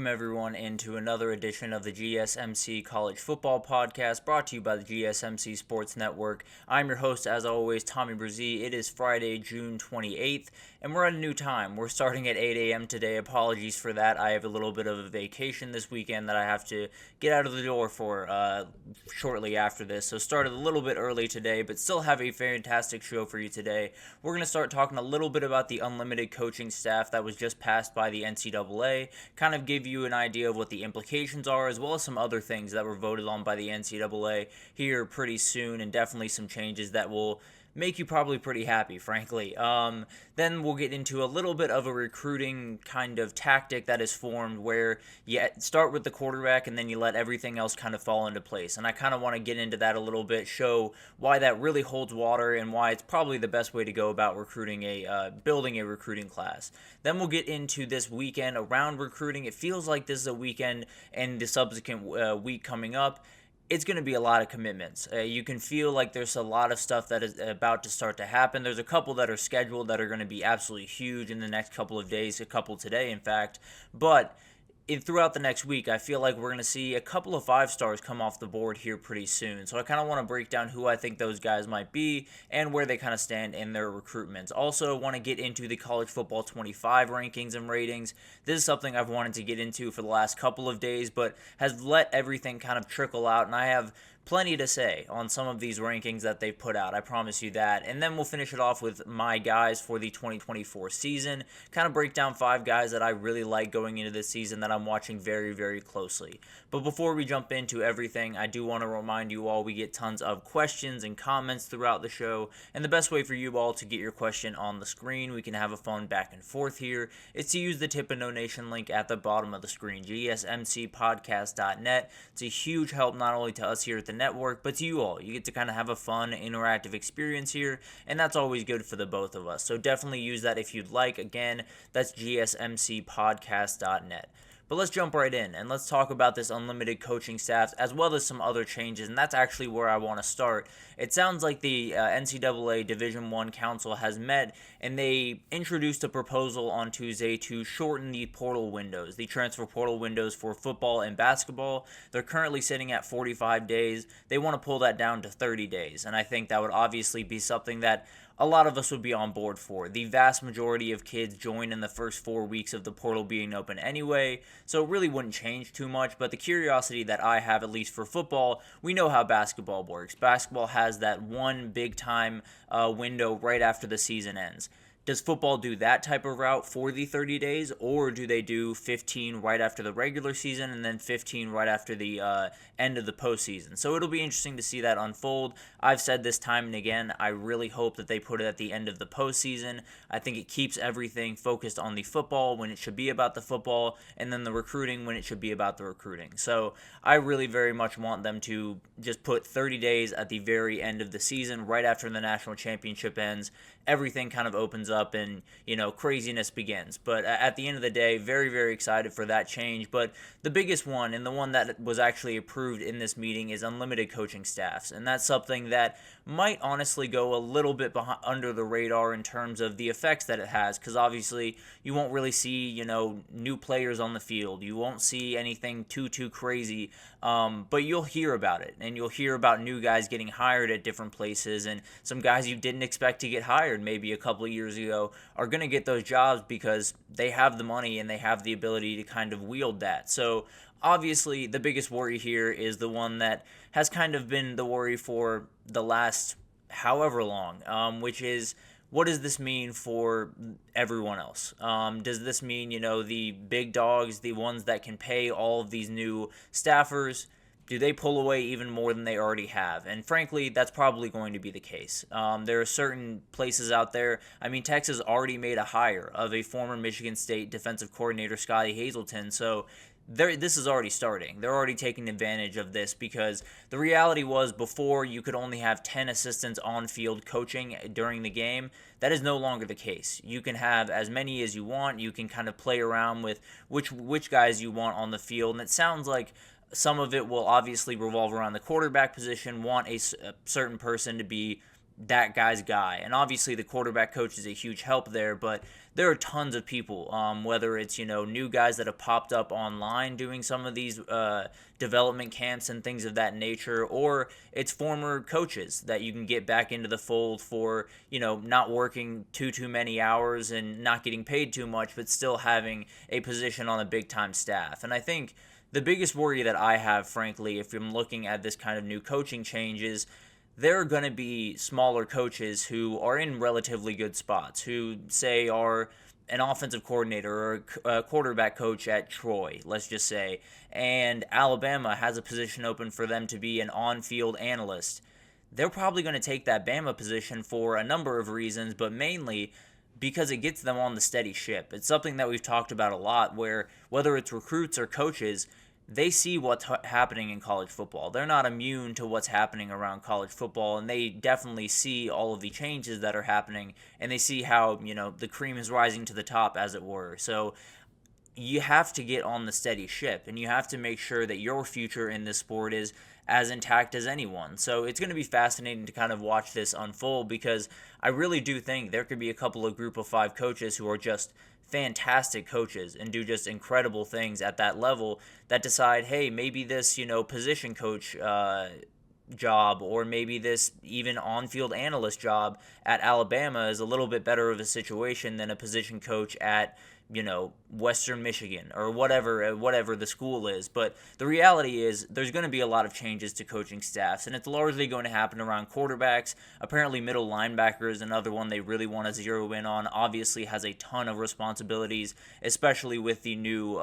Welcome everyone into another edition of the GSMC College Football Podcast, brought to you by the GSMC Sports Network. I'm your host, as always, Tommy Brzee. It is Friday, June 28th, and we're at a new time. We're starting at 8 a.m. today. Apologies for that. I have a little bit of a vacation this weekend that I have to get out of the door for shortly after this. So started a little bit early today, but still have a fantastic show for you today. We're going to start talking a little bit about the unlimited coaching staff that was just passed by the NCAA, kind of give you an idea of what the implications are, as well as some other things that were voted on by the NCAA here pretty soon, and definitely some changes that will make you probably pretty happy, frankly. Then we'll get into a little bit of a recruiting kind of tactic that is formed where you start with the quarterback and then you let everything else kind of fall into place. And I kind of want to get into that a little bit, show why that really holds water and why it's probably the best way to go about recruiting building a recruiting class. Then we'll get into this weekend around recruiting. It feels like this is a weekend and the subsequent week coming up. It's going to be a lot of commitments. You can feel like there's a lot of stuff that is about to start to happen. There's a couple that are scheduled that are going to be absolutely huge in the next couple of days, a couple today, in fact. But throughout the next week, I feel like we're going to see a couple of 5-stars come off the board here pretty soon. So I kind of want to break down who I think those guys might be and where they kind of stand in their recruitments. Also, want to get into the College Football 25 rankings and ratings. This is something I've wanted to get into for the last couple of days, but has let everything kind of trickle out, and I have plenty to say on some of these rankings that they've put out. I promise you that. And then we'll finish it off with my guys for the 2024 season. Kind of break down 5 guys that I really like going into this season that I'm watching very, very closely. But before we jump into everything, I do want to remind you all we get tons of questions and comments throughout the show. And the best way for you all to get your question on the screen, we can have a fun back and forth here, is to use the tip and donation link at the bottom of the screen, GSMCpodcast.net. It's a huge help not only to us here at the network, but to you all. You get to kind of have a fun, interactive experience here, and that's always good for the both of us. So definitely use that if you'd like. Again, that's GSMCpodcast.net. But let's jump right in, and let's talk about this unlimited coaching staff, as well as some other changes, and that's actually where I want to start. It sounds like the NCAA Division I Council has met, and they introduced a proposal on Tuesday to shorten the portal windows, the transfer portal windows for football and basketball. They're currently sitting at 45 days. They want to pull that down to 30 days, and I think that would obviously be something that a lot of us would be on board for. The vast majority of kids join in the first 4 weeks of the portal being open anyway, so it really wouldn't change too much. But the curiosity that I have, at least for football, we know how basketball works. Basketball has that one big time window right after the season ends. Does football do that type of route for the 30 days, or do they do 15 right after the regular season and then 15 right after the end of the postseason? So it'll be interesting to see that unfold. I've said this time and again, I really hope that they put it at the end of the postseason. I think it keeps everything focused on the football when it should be about the football, and then the recruiting when it should be about the recruiting. So I really very much want them to just put 30 days at the very end of the season, right after the national championship ends. Everything kind of opens up and, craziness begins. But at the end of the day, very, very excited for that change. But the biggest one, and the one that was actually approved in this meeting, is unlimited coaching staffs. And that's something that might honestly go a little bit under the radar in terms of the effects that it has, because obviously you won't really see, new players on the field. You won't see anything too crazy, but you'll hear about it, and you'll hear about new guys getting hired at different places, and some guys you didn't expect to get hired maybe a couple of years ago are going to get those jobs because they have the money and they have the ability to kind of wield that. So obviously the biggest worry here is the one that has kind of been the worry for the last however long, which is, what does this mean for everyone else? Does this mean, the big dogs, the ones that can pay all of these new staffers, do they pull away even more than they already have? And frankly, that's probably going to be the case. There are certain places out there. I mean, Texas already made a hire of a former Michigan State defensive coordinator, Scotty Hazelton. So this is already starting. They're already taking advantage of this, because the reality was before you could only have 10 assistants on field coaching during the game. That is no longer the case. You can have as many as you want. You can kind of play around with which guys you want on the field. And it sounds like some of it will obviously revolve around the quarterback position, want a certain person to be that guy's guy. And obviously the quarterback coach is a huge help there, but there are tons of people, whether it's, new guys that have popped up online doing some of these development camps and things of that nature, or it's former coaches that you can get back into the fold for, not working too many hours and not getting paid too much, but still having a position on a big time staff. And I think the biggest worry that I have, frankly, if I'm looking at this kind of new coaching change is there are going to be smaller coaches who are in relatively good spots, who say are an offensive coordinator or a quarterback coach at Troy, let's just say, and Alabama has a position open for them to be an on-field analyst. They're probably going to take that Bama position for a number of reasons, but mainly because it gets them on the steady ship. It's something that we've talked about a lot, where whether it's recruits or coaches, they see what's happening in college football. They're not immune to what's happening around college football, and they definitely see all of the changes that are happening, and they see how, the cream is rising to the top, as it were. So you have to get on the steady ship, and you have to make sure that your future in this sport is as intact as anyone. So it's going to be fascinating to kind of watch this unfold, because I really do think there could be a couple of group of 5 coaches who are just fantastic coaches and do just incredible things at that level that decide, hey, maybe this, position coach job, or maybe this even on-field analyst job at Alabama is a little bit better of a situation than a position coach at, Western Michigan or whatever the school is. But the reality is there's going to be a lot of changes to coaching staffs, and it's largely going to happen around quarterbacks. Apparently middle linebacker is another one they really want to zero in on. Obviously has a ton of responsibilities, especially with the new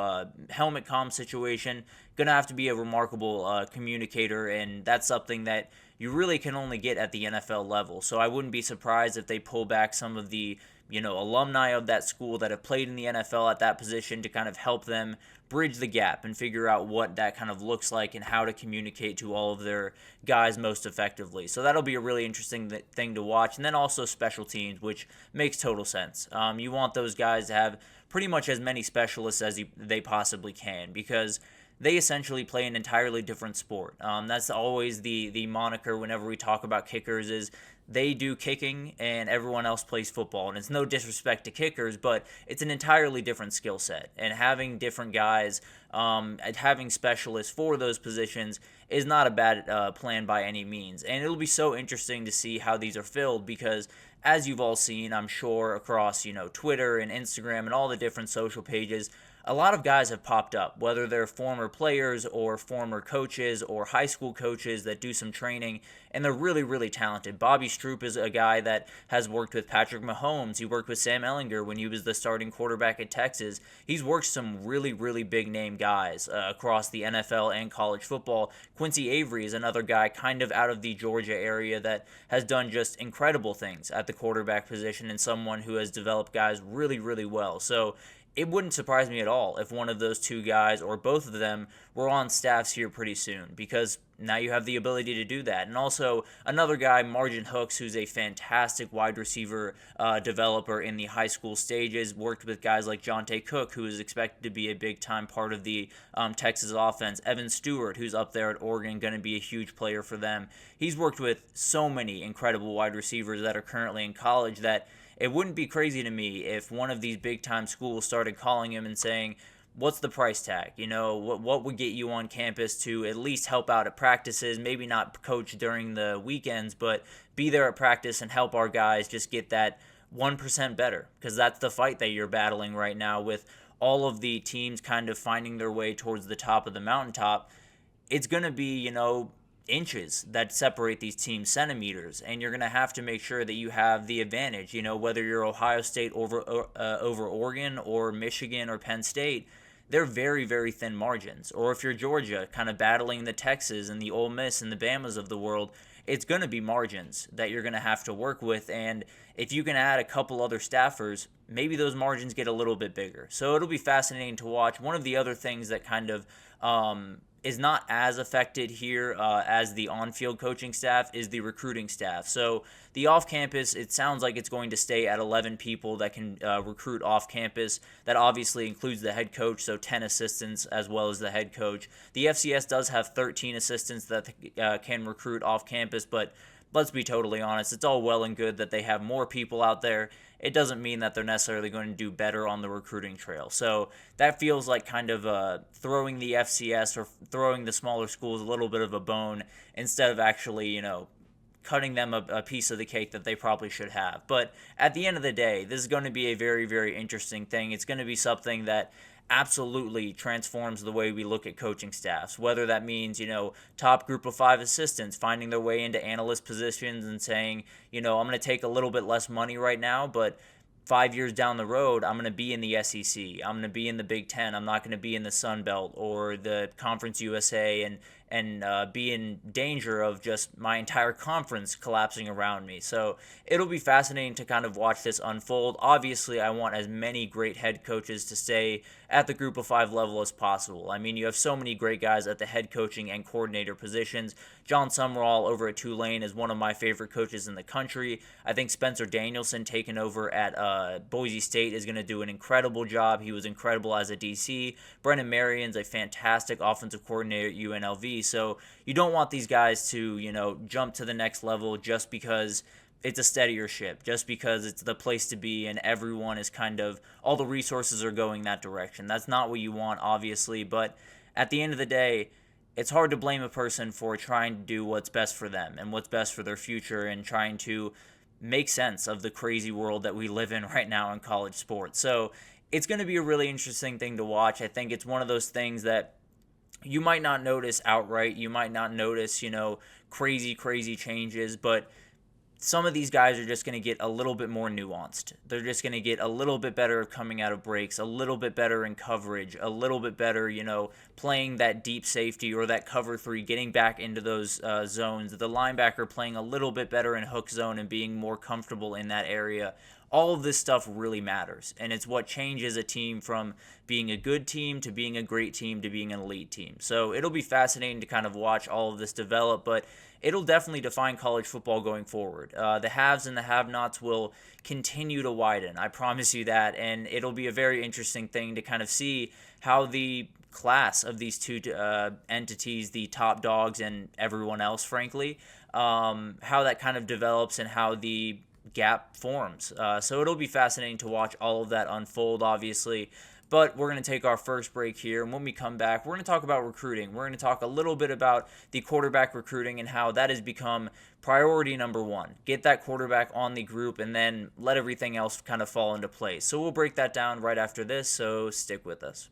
helmet comm situation. Going to have to be a remarkable communicator, and that's something that you really can only get at the NFL level. So I wouldn't be surprised if they pull back some of the alumni of that school that have played in the NFL at that position to kind of help them bridge the gap and figure out what that kind of looks like and how to communicate to all of their guys most effectively. So that'll be a really interesting thing to watch. And then also special teams, which makes total sense. You want those guys to have pretty much as many specialists as they possibly can, because they essentially play an entirely different sport. That's always the moniker whenever we talk about kickers, is they do kicking and everyone else plays football. And it's no disrespect to kickers, but it's an entirely different skill set. And having different guys, and having specialists for those positions is not a bad plan by any means. And it'll be so interesting to see how these are filled, because as you've all seen, I'm sure, across, Twitter and Instagram and all the different social pages, a lot of guys have popped up, whether they're former players or former coaches or high school coaches that do some training, and they're really, really talented. Bobby Stroop is a guy that has worked with Patrick Mahomes. He worked with Sam Ehlinger when he was the starting quarterback at Texas. He's worked some really, really big-name guys across the NFL and college football. Quincy Avery is another guy kind of out of the Georgia area that has done just incredible things at the quarterback position, and someone who has developed guys really, really well. So it wouldn't surprise me at all if one of those 2 guys or both of them were on staffs here pretty soon, because now you have the ability to do that. And also another guy, Margin Hooks, who's a fantastic wide receiver developer in the high school stages, worked with guys like Jonte Cook, who is expected to be a big-time part of the Texas offense. Evan Stewart, who's up there at Oregon, going to be a huge player for them. He's worked with so many incredible wide receivers that are currently in college that it wouldn't be crazy to me if one of these big-time schools started calling him and saying, what's the price tag? What would get you on campus to at least help out at practices, maybe not coach during the weekends, but be there at practice and help our guys just get that 1% better, because that's the fight that you're battling right now with all of the teams kind of finding their way towards the top of the mountaintop. It's going to be, inches that separate these teams, centimeters, and you're going to have to make sure that you have the advantage. Whether you're Ohio State over Oregon or Michigan or Penn State, they're very, very thin margins. Or if you're Georgia, kind of battling the Texas and the Ole Miss and the Bamas of the world, it's going to be margins that you're going to have to work with. And if you can add a couple other staffers, maybe those margins get a little bit bigger. So it'll be fascinating to watch. One of the other things that kind of is not as affected here as the on-field coaching staff is the recruiting staff. So the off-campus, it sounds like it's going to stay at 11 people that can recruit off-campus. That obviously includes the head coach, so 10 assistants as well as the head coach. The FCS does have 13 assistants that can recruit off-campus, but let's be totally honest, it's all well and good that they have more people out there. It doesn't mean that they're necessarily going to do better on the recruiting trail. So that feels like kind of throwing the FCS or throwing the smaller schools a little bit of a bone instead of actually, cutting them a piece of the cake that they probably should have. But at the end of the day, this is going to be a very, very interesting thing. It's going to be something that absolutely transforms the way we look at coaching staffs, whether that means, top group of 5 assistants finding their way into analyst positions and saying, I'm going to take a little bit less money right now, but 5 years down the road, I'm going to be in the SEC. I'm going to be in the Big Ten. I'm not going to be in the Sun Belt or the Conference USA and be in danger of just my entire conference collapsing around me. So it'll be fascinating to kind of watch this unfold. Obviously, I want as many great head coaches to stay at the group of 5 level as possible. I mean, you have so many great guys at the head coaching and coordinator positions. John Summerall over at Tulane is one of my favorite coaches in the country. I think Spencer Danielson taking over at Boise State is going to do an incredible job. He was incredible as a DC. Brennan Marion's a fantastic offensive coordinator at UNLV. So you don't want these guys to, jump to the next level just because it's a steadier ship, just because it's the place to be and everyone is all the resources are going that direction. That's not what you want, obviously, but at the end of the day, it's hard to blame a person for trying to do what's best for them and what's best for their future and trying to make sense of the crazy world that we live in right now in college sports. So it's going to be a really interesting thing to watch. I think it's one of those things that you might not notice outright. You might not notice, crazy changes, but some of these guys are just going to get a little bit more nuanced. They're just going to get a little bit better coming out of breaks, a little bit better in coverage, a little bit better, playing that deep safety or that cover 3, getting back into those zones. The linebacker playing a little bit better in hook zone and being more comfortable in that area. All of this stuff really matters, and it's what changes a team from being a good team to being a great team to being an elite team. So it'll be fascinating to kind of watch all of this develop, but it'll definitely define college football going forward. The haves and the have-nots will continue to widen, I promise you that, and it'll be a very interesting thing to kind of see how the class of these two entities, the top dogs and everyone else, frankly, how that kind of develops and how the gap forms. So it'll be fascinating to watch all of that unfold, obviously. But we're going to take our first break here, and when we come back, we're going to talk about recruiting. We're going to talk a little bit about the quarterback recruiting and how that has become priority number 1. Get that quarterback on the group, and then let everything else kind of fall into place. So we'll break that down right after this, so stick with us.